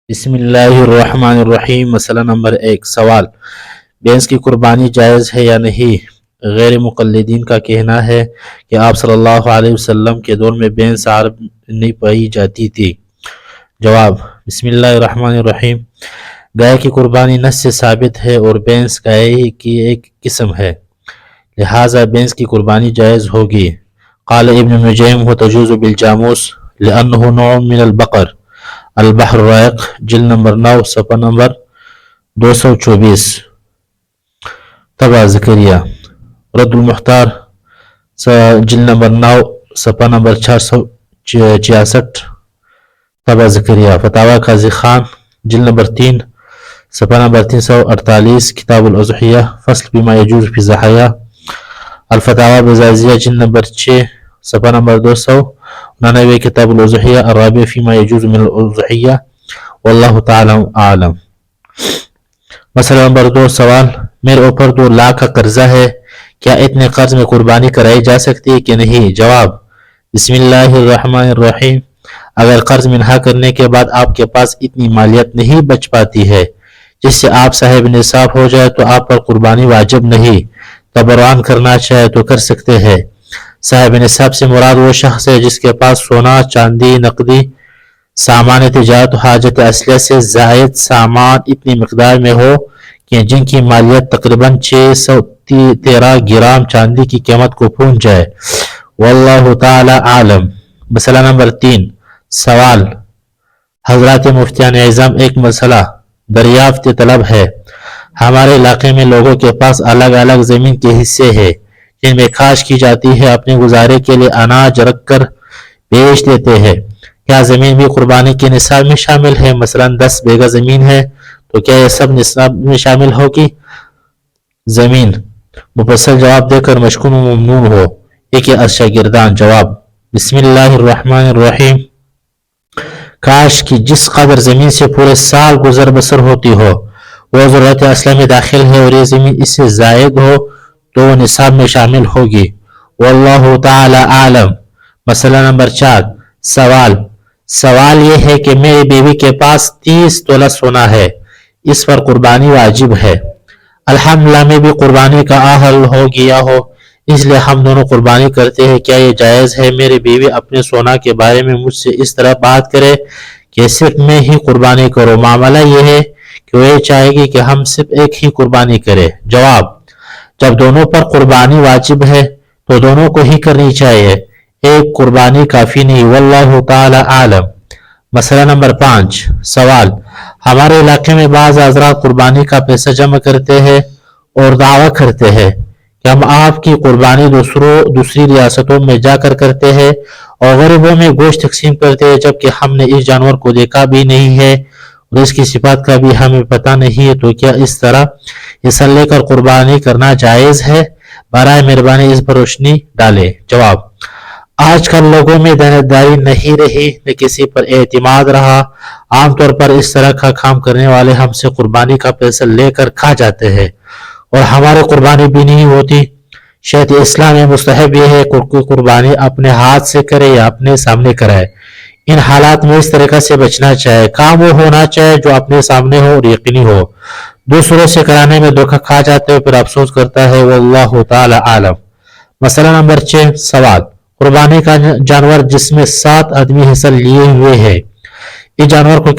बिस्मिल्लाहिर्रहमानिर्रहीम। मसला नंबर 1 सवाल, भैंस की कुर्बानी जायज़ है या नहीं। गैर मुक़ल्लिदीन का कहना है कि आप सल्लल्लाहु अलैहि वसल्लम के दौर में भैंस आरब नहीं पाई जाती थी। जवाब, बिस्मिल्लाहिर्रहमानिर्रहीम। गाय की कुर्बानी नस से साबित है और भैंस गाय की एक किस्म है, लिहाजा भैंस की कुर्बानी जायज़ होगी। क़ाल इब्न नुजैम व तजूज़ु बिल जामूस लिअन्नहु नौउम मिनल बक़र। अल-बहर राइक़, जिल्द नंबर 9, सफ़ा नंबर 224। तबा ज़करिया, रद्दुल मुख्तार, जिल्द नंबर 9, सफ़ा नंबर 466। तबा ज़करिया, फतावा काज़ी खान, जिल्द नंबर 3, सफ़ा नंबर 348। किताबुल उज़हिया, फ़स्ल बिमा यजूज़ फ़ी ज़हाया। अल-फतावा बज़ाज़िया, जिल्द नंबर 6, सफ़ा नंबर 299। किताबुल उज़हिया अर्राबि फ़ीमा यजूज़ मिनल उज़हिया। वल्लाहु ताला आलम। मसला नंबर 2 सवाल, मेरे ऊपर 2 लाख का कर्जा है, क्या इतने कर्ज में कुर्बानी कराई जा सकती है कि नहीं। जवाब, बिस्मिल्लाहिर्रहमानिर्रहीम। अगर कर्ज मिन्हा करने के बाद आपके पास इतनी मालियत नहीं बच पाती है जिससे आप साहिब निसाब हो जाए तो आप पर कुर्बानी वाजिब नहीं। तबर्रान करना चाहे तो कर सकते हैं। साहिब निसाब से मुराद वो शख्स है जिसके पास सोना, चांदी, नकदी, सामान तिजारत, हाजत असलिया से जायद सामान इतनी मकदार में हो कि जिनकी मालियत तकरीबन 613 ग्राम चांदी की कीमत को पहुंच जाए। वल्लाहु ताला आलम। मसला नंबर 3 सवाल, हजरत मुफ्तियान एज़म, एक मसला दरियाफ्त तलब है। हमारे इलाके में लोगों के पास अलग अलग जमीन के हिस्से हैं जिनमें खाश की जाती है, अपने गुजारे के लिए अनाज रख कर बेच देते हैं। क्या जमीन भी कुर्बानी के निसाब में शामिल है। मसलन 10 बीघा जमीन है तो क्या यह सब निसाब में शामिल होगी। जमीन मुफस्सल जवाब देकर मशकून व ममनून हो। एक शागिर्दान। जवाब, बिस्मिल्लाहिर्रहमानिर्रहीम। काश कि जिस कदर जमीन से पूरे साल गुजर बसर होती हो वो ज़रूरत असला में दाखिल है और ये जमीन इससे जायद हो तो वो निसाब में शामिल होगी। वल्लाहु ताला आलम। मसला नंबर 4 सवाल ये है कि मेरी बीवी के पास 30 तोला सोना है, इस पर कुर्बानी वाजिब है। अल्हम्दुलिल्लाह में भी कुर्बानी का आहल हो गया हो, इसलिए हम दोनों कुर्बानी करते हैं। क्या ये जायज़ है। मेरी बीवी अपने सोना के बारे में मुझसे इस तरह बात करे कि सिर्फ मैं ही कुर्बानी करूँ। मामला ये है कि वो ये चाहेगी कि हम सिर्फ एक ही कुर्बानी करें। जवाब, जब दोनों पर कुर्बानी वाजिब है तो दोनों को ही करनी चाहिए, एक कुर्बानी काफी नहीं। वल्लाहु ताला आलम। मसला नंबर 5 सवाल, हमारे इलाके में बाज़ हज़रात कुर्बानी का पैसा जमा करते हैं और दावा करते हैं कि हम आपकी कुर्बानी दूसरी रियासतों में जाकर करते हैं और गरीबों में गोश्त तकसीम करते हैं, जबकि हमने इस जानवर को देखा भी नहीं है और इसकी सिफात का भी हमें पता नहीं है। तो क्या इस तरह हिस्सा लेकर कुर्बानी करना जायज़ है। बराए मेहरबानी इस पर रोशनी डालें। जवाब, आजकल लोगों में दयानतदारी नहीं रही, न किसी पर एतमाद रहा। आमतौर पर इस तरह का काम करने वाले हमसे कुर्बानी का पैसा लेकर खा जाते हैं और हमारे कुर्बानी भी नहीं होती। शरीयत इस्लाम में मुस्तहब यह है कि कुर्बानी अपने हाथ से करे या अपने सामने कराए। इन हालात में इस तरीका से बचना चाहिए, काम वो होना चाहिए जो अपने सामने हो और यकीनी हो। दूसरों से कराने में धोखा खा जाते हो फिर अफसोस करता है। वल्लाहु ताला आलम। मसला नंबर 6 सवाल, कुर्बानी का जानवर जिसमें 7 आदमी हिस्सा लिए हुए हैं, इस जानवर को